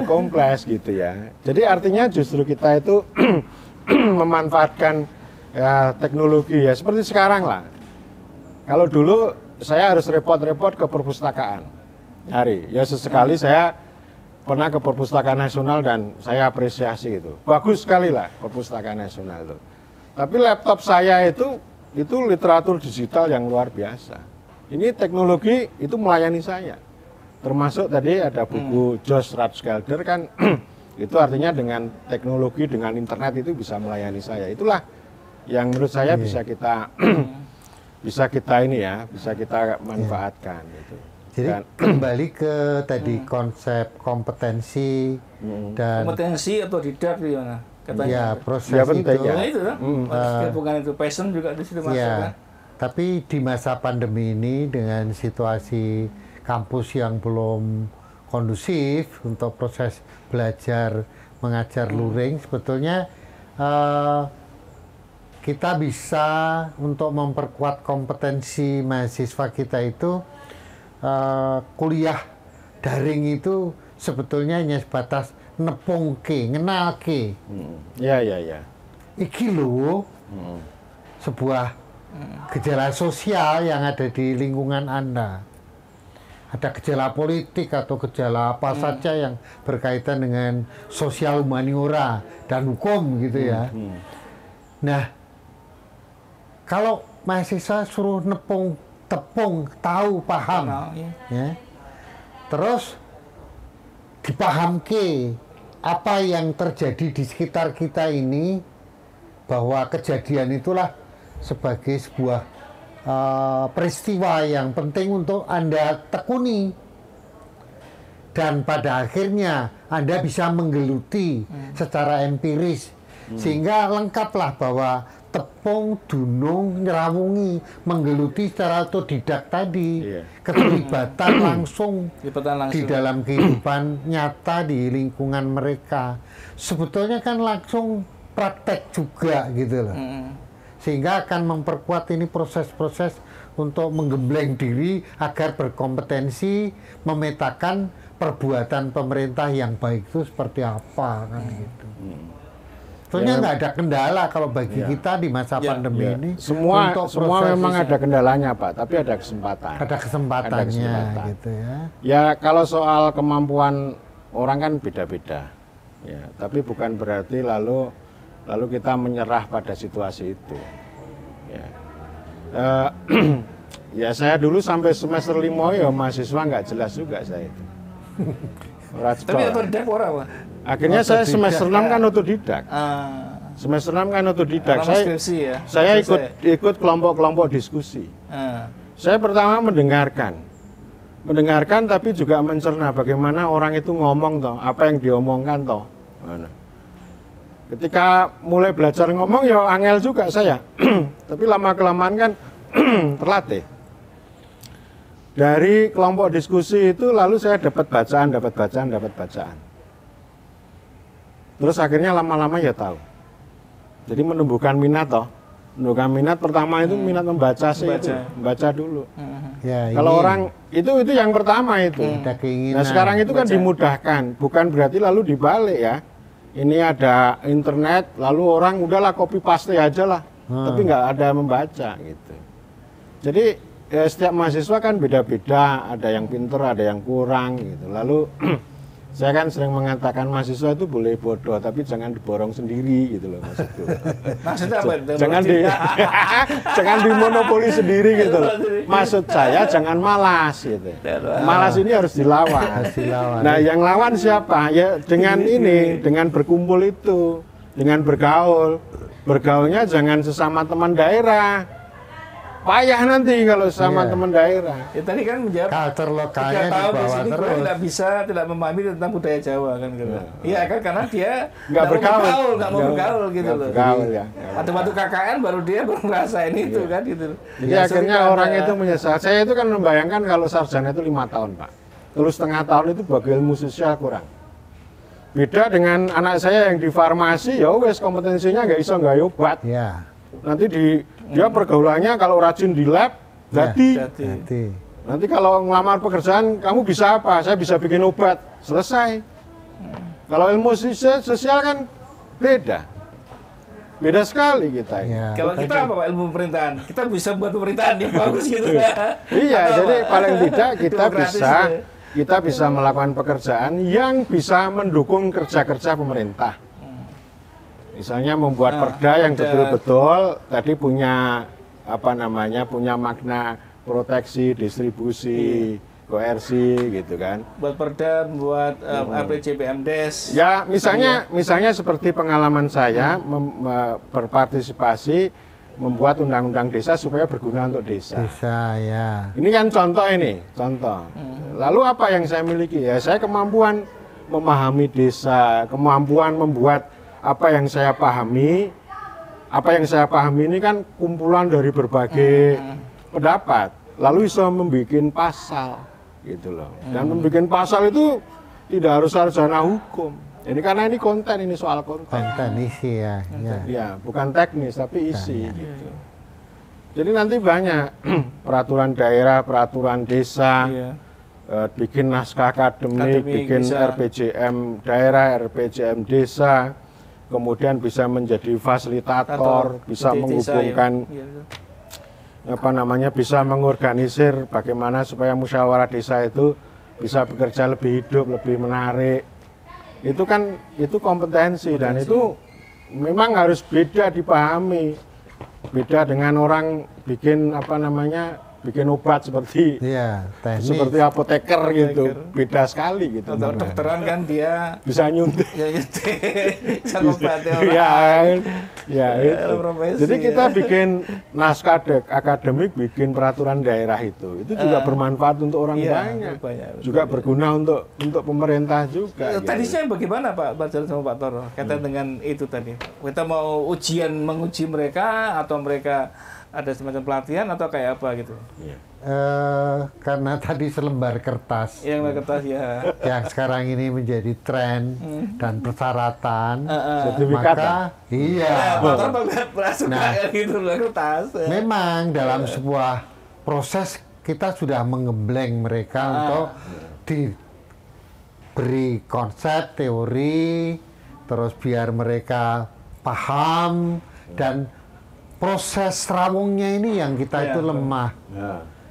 kompleks gitu ya. Jadi artinya justru kita itu memanfaatkan teknologi ya seperti sekarang lah. Kalau dulu saya harus repot-repot ke perpustakaan hari, ya sesekali saya pernah ke Perpustakaan Nasional dan saya apresiasi itu. Bagus sekali lah Perpustakaan Nasional itu. Tapi laptop saya itu literatur digital yang luar biasa. Ini teknologi itu melayani saya. Termasuk tadi ada buku Josh Rathskelder kan itu artinya dengan teknologi, dengan internet itu bisa melayani saya. Itulah yang menurut saya bisa kita bisa kita manfaatkan gitu. Jadi kembali ke tadi konsep kompetensi dan kompetensi atau didak gimana? Katanya. Ya, proses ya, itu. Ya, itu kan. Bukan itu passion juga di situ masuk kan. Tapi di masa pandemi ini dengan situasi kampus yang belum kondusif untuk proses belajar mengajar luring, sebetulnya kita bisa untuk memperkuat kompetensi mahasiswa kita itu kuliah daring itu sebetulnya hanya sebatas nepungke, ngenalke. Ya. Iki lho sebuah gejala sosial yang ada di lingkungan Anda. Ada gejala politik atau gejala apa saja yang berkaitan dengan sosial humaniora dan hukum gitu ya. Nah, kalau mahasiswa suruh tepung, tahu, paham, ya. Terus dipahamke apa yang terjadi di sekitar kita ini, bahwa kejadian itulah sebagai sebuah peristiwa yang penting untuk Anda tekuni, dan pada akhirnya Anda bisa menggeluti secara empiris Sehingga lengkaplah bahwa tepung, dunung, nyerawungi, menggeluti secara otodidak tadi, keterlibatan langsung di dalam kehidupan nyata di lingkungan mereka. Sebetulnya kan langsung praktek juga gitu loh. Sehingga akan memperkuat ini proses-proses untuk menggembleng diri agar berkompetensi memetakan perbuatan pemerintah yang baik itu seperti apa kan gitu. Soalnya nggak ada kendala kalau bagi kita di masa pandemi ini. Semua memang ada kendalanya Pak, tapi ada kesempatan. Ada kesempatannya gitu ya. Ya kalau soal kemampuan orang kan beda-beda. Ya, tapi bukan berarti lalu kita menyerah pada situasi itu. Ya, ya saya dulu sampai semester 5 ya mahasiswa nggak jelas juga saya itu. Tapi otodidak orang Pak. Akhirnya saya semester 6 kan otodidak. Semester 6 kan otodidak. Saya ikut kelompok-kelompok diskusi. Saya pertama mendengarkan tapi juga mencerna bagaimana orang itu ngomong toh, apa yang diomongkan toh. Ketika mulai belajar ngomong ya angel juga saya. Tapi lama-kelamaan kan terlatih. Dari kelompok diskusi itu lalu saya dapat bacaan. Terus akhirnya lama-lama ya tahu. Jadi menumbuhkan minat toh. Menumbuhkan minat pertama itu minat membaca sih itu. Membaca dulu. Ya, kalau orang itu yang pertama itu. Nah sekarang itu kan dimudahkan. Bukan berarti lalu dibalik ya. Ini ada internet lalu orang udahlah copy paste aja lah. Tapi nggak ada membaca gitu. Jadi setiap mahasiswa kan beda-beda. Ada yang pinter, ada yang kurang gitu. Lalu saya kan sering mengatakan mahasiswa itu boleh bodoh, tapi jangan diborong sendiri gitu loh maksudku. Maksudnya apa? Jangan dimonopoli sendiri gitu loh. Maksud saya jangan malas gitu. Malas ini harus dilawan. Nah yang lawan siapa? Ya dengan ini, dengan berkumpul itu, dengan bergaul. Bergaulnya jangan sesama teman daerah. Payah nanti kalau sama teman daerah. Ya tadi kan menjawab culture lokalnya di bawah terus. Tidak memahami tentang budaya Jawa kan gitu. Iya kan karena dia nggak mau bergaul gitu loh. Ya. Atau waktu KKN baru ngerasain itu kan gitu. Jadi akhirnya orang itu menyesal. Saya itu kan membayangkan kalau sarjana itu 5 tahun Pak. Terus setengah tahun itu bagi ilmu sosial kurang. Beda dengan anak saya yang di farmasi ya wes kompetensinya nggak obat. Ya. Nanti dia pergaulannya kalau rajin di lab jadi. Nanti kalau ngelamar pekerjaan kamu bisa apa? Saya bisa bikin obat. Selesai. Kalau ilmu sosial kan beda sekali kita. Ya. Kalau kita apa Pak ilmu pemerintahan? Kita bisa buat pemerintahan yang bagus gitu. Iya, jadi paling tidak kita bisa melakukan pekerjaan yang bisa mendukung kerja-kerja pemerintah. Misalnya membuat perda yang betul-betul tadi punya punya makna proteksi, distribusi, koersi gitu kan. Buat perda, buat RPJMDes. Ya, misalnya seperti pengalaman saya berpartisipasi membuat undang-undang desa supaya berguna untuk desa. Desa ya. Ini kan contoh. Lalu apa yang saya miliki? Ya, saya kemampuan memahami desa, kemampuan membuat apa yang saya pahami ini kan kumpulan dari berbagai pendapat, lalu bisa membuat pasal gitu loh. Dan membuat pasal itu tidak harus sarjana hukum. Ini karena ini konten, ini soal konten. Konten isi ya. Ya, bukan teknis tapi isi gitu. Jadi nanti banyak peraturan daerah, peraturan desa, bikin naskah akademik, bikin bisa. RPJM daerah, RPJM desa. Kemudian bisa menjadi fasilitator, bisa menghubungkan bisa mengorganisir bagaimana supaya musyawarah desa itu bisa bekerja lebih hidup, lebih menarik. Itu kompetensi dan itu memang harus beda dipahami. Beda dengan orang bikin bikin obat seperti teknik. seperti apoteker gitu, beda sekali gitu. Untuk dokteran kan dia bisa nyuntik, ya nyuntik, bisa ngobati orang. Ya, itu. Jadi kita bikin naskah akademik, bikin peraturan daerah itu juga bermanfaat untuk orang banyak, juga berguna untuk pemerintah juga. Tadi saya bagaimana Pak Jarod sama Pak Toro kaitan dengan itu tadi? Kita mau menguji mereka atau mereka ada semacam pelatihan atau kayak apa gitu? Karena tadi selembar kertas. Yang kertas ya. Yang sekarang ini menjadi tren dan persyaratan. Sertifikat. Maka iya. Gitu kertas. Memang dalam sebuah proses kita sudah menggembleng mereka untuk diberi konsep, teori, terus biar mereka paham dan proses rawungnya ini yang kita itu lemah.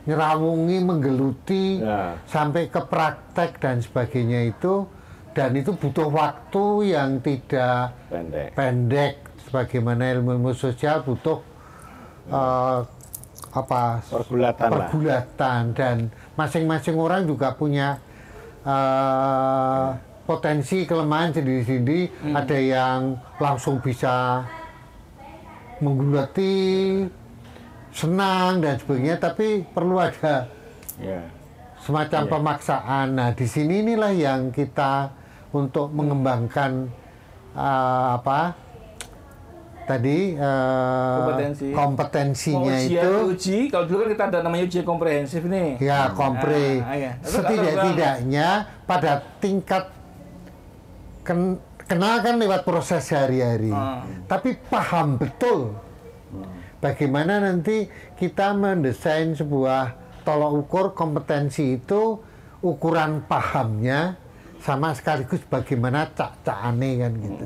Ngerawungi, menggeluti, sampai ke praktek dan sebagainya itu, dan itu butuh waktu yang tidak pendek. Sebagaimana ilmu sosial butuh pergulatan dan masing-masing orang juga punya potensi kelemahan sendiri-sendiri. Ada yang langsung bisa menggulati, senang dan sebagainya, tapi perlu ada semacam pemaksaan. Nah, di sini inilah yang kita untuk mengembangkan kompetensinya itu. Uji, kalau dulu kan kita ada namanya uji komprehensif nih. Ya, kompre. Setidak-tidaknya pada tingkat kenal kan lewat proses sehari-hari, tapi paham betul bagaimana nanti kita mendesain sebuah tolok ukur kompetensi itu, ukuran pahamnya sama sekaligus bagaimana cak-cakane kan gitu.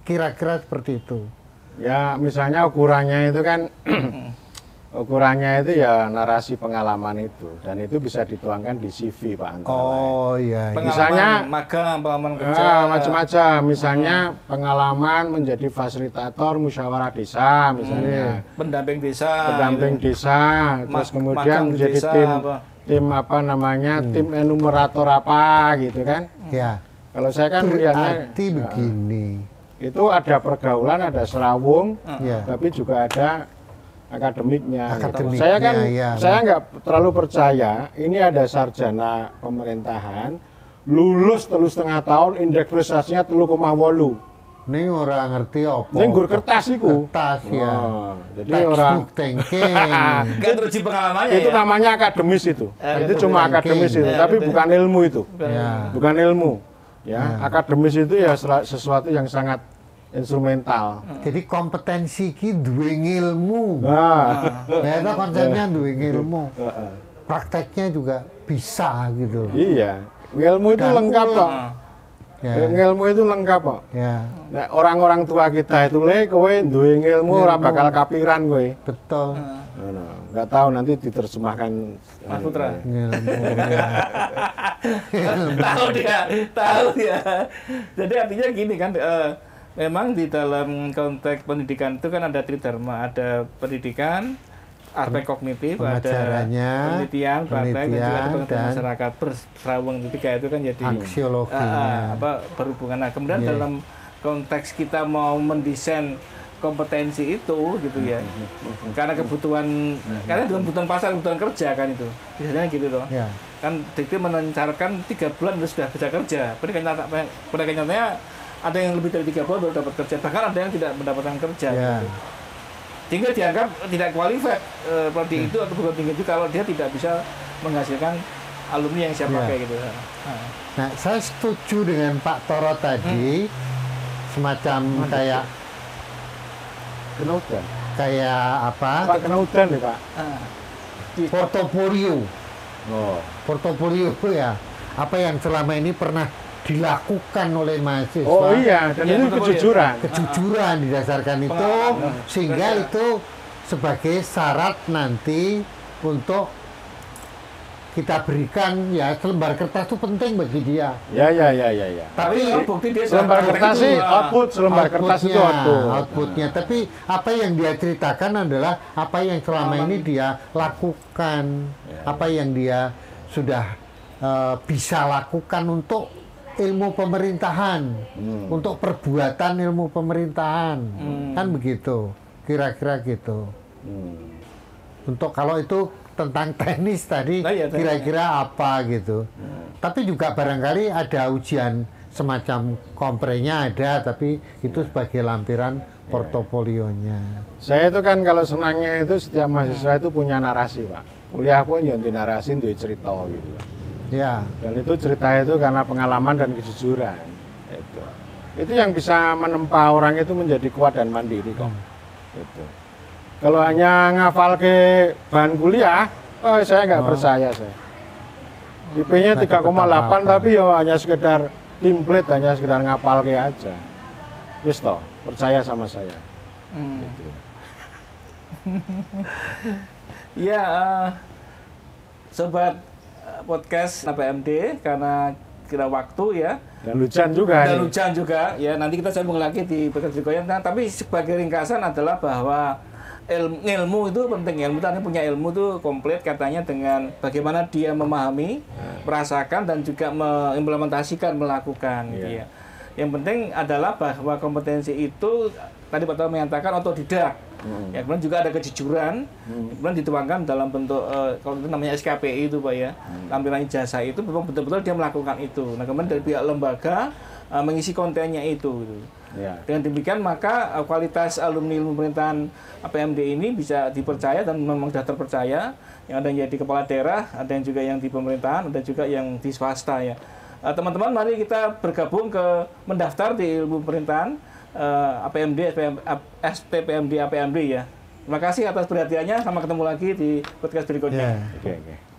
Kira-kira seperti itu. Ya, misalnya ukurannya itu kan ukurannya itu ya narasi pengalaman itu, dan itu bisa dituangkan di CV Pak Antara. Oh iya. Misalnya magang, pengalaman kerja, macam-macam. Misalnya pengalaman menjadi fasilitator musyawarah desa, misalnya. Pendamping desa. Terus kemudian menjadi tim tim enumerator apa gitu kan? Ya. Kalau saya kan melihatnya begini. Itu ada pergaulan, ada serawung, tapi juga ada akademiknya. Saya kan saya nggak terlalu percaya ini ada sarjana pemerintahan lulus 3,5 tahun, indeks prestasinya 3,8. Ini orang ngerti apa? Ini gur kertas iku. Kertas ya. Jadi orang thinking. Kan teruji pengalamannya. Itu namanya akademis itu. Itu cuma akademis itu, tapi bukan ilmu itu. Bukan ilmu. Ya, akademis itu ya sesuatu yang sangat instrumental. Jadi kompetensi ki duwe ilmu. Nah, itu konsepnya duwe ilmu. Prakteknya juga bisa gitu. Iya, ilmu itu lengkap kok. Ilmu itu lengkap kok. Nah, orang-orang tua kita itu kowe duwe ilmu ora bakal kapiran kowe. Betul. Nggak tahu nanti diterjemahkan Mas Putra. Tahu dia. Jadi artinya gini kan, memang di dalam konteks pendidikan itu kan ada tridharma, ada pendidikan, aspek kognitif, ada penelitian, praktek, dan juga ada pengetahuan masyarakat berserawung. Tiga itu kan jadi aksiologinya, berhubungan. Nah, kemudian dalam konteks kita mau mendesain kompetensi itu gitu ya, karena kebutuhan pasar, kebutuhan kerja kan itu biasanya gitu loh. Kan dikti menencarkan 3 bulan sudah bisa kerja, pada kenyataannya ada yang lebih dari 3 bulan baru dapat kerja, bahkan ada yang tidak mendapatkan kerja gitu. Sehingga dianggap tidak qualified prodi itu atau bukan tinggi itu kalau dia tidak bisa menghasilkan alumni yang siap pakai gitu. Nah, saya setuju dengan Pak Toro tadi, semacam kayak apa? Pak Kenaudan nih Pak. Portofolio. Portofolio ya. Apa yang selama ini pernah dilakukan oleh mahasiswa. Oh iya, dan itu kejujuran. Kejujuran didasarkan itu, sehingga itu sebagai syarat nanti untuk kita berikan, ya selembar kertas itu penting bagi dia. Ya. Tapi bukti dia selembar kertas sih output, selembar kertas itu outputnya. Tapi apa yang dia ceritakan adalah apa yang selama ini dia lakukan, apa yang dia sudah bisa lakukan untuk ilmu pemerintahan, untuk perbuatan ilmu pemerintahan, kan begitu, kira-kira gitu. Untuk kalau itu tentang teknis tadi, kira-kira apa gitu. Tapi juga barangkali ada ujian semacam komprenya ada, tapi itu sebagai lampiran portofolionya. Saya itu kan kalau senangnya itu setiap mahasiswa itu punya narasi, Pak. Kuliah pun yang di narasi itu cerita gitu. Ya. Dan itu cerita itu karena pengalaman dan kejujuran. Itu yang bisa menempa orang itu menjadi kuat dan mandiri kok. Gitu. Kalau hanya ngafal ke bahan kuliah, saya nggak percaya saya. IP-nya 3,8 tapi ya hanya sekedar template, hanya sekedar ngapal ke aja. Yes toh, percaya sama saya. Gitu. Ya, sobat podcast APMD, karena kira waktu ya. Dan hujan juga. Dan hujan juga, ya nanti kita sambung lagi di podcast berikutnya. Tapi sebagai ringkasan adalah bahwa ilmu itu penting. Ilmu tadi punya ilmu itu komplit katanya dengan bagaimana dia memahami, merasakan dan juga mengimplementasikan, melakukan. Gitu ya. Yang penting adalah bahwa kompetensi itu tadi Pak Toto menyatakan otodidak. Ya, kemudian juga ada kejujuran, kemudian dituangkan dalam bentuk kalau itu namanya SKPI itu Pak ya, lampiran ijazah itu memang betul-betul dia melakukan itu. Nah kemudian dari pihak lembaga mengisi kontennya itu. Gitu. Ya. Dengan demikian maka kualitas alumni ilmu pemerintahan APMD ini bisa dipercaya dan memang sudah terpercaya. Yang ada yang di kepala daerah, ada yang juga yang di pemerintahan, ada juga yang di swasta ya. Teman-teman mari kita bergabung ke mendaftar di ilmu pemerintahan APMD, STPMD APMD ya. Terima kasih atas perhatiannya. Sampai ketemu lagi di podcast berikutnya. Oke.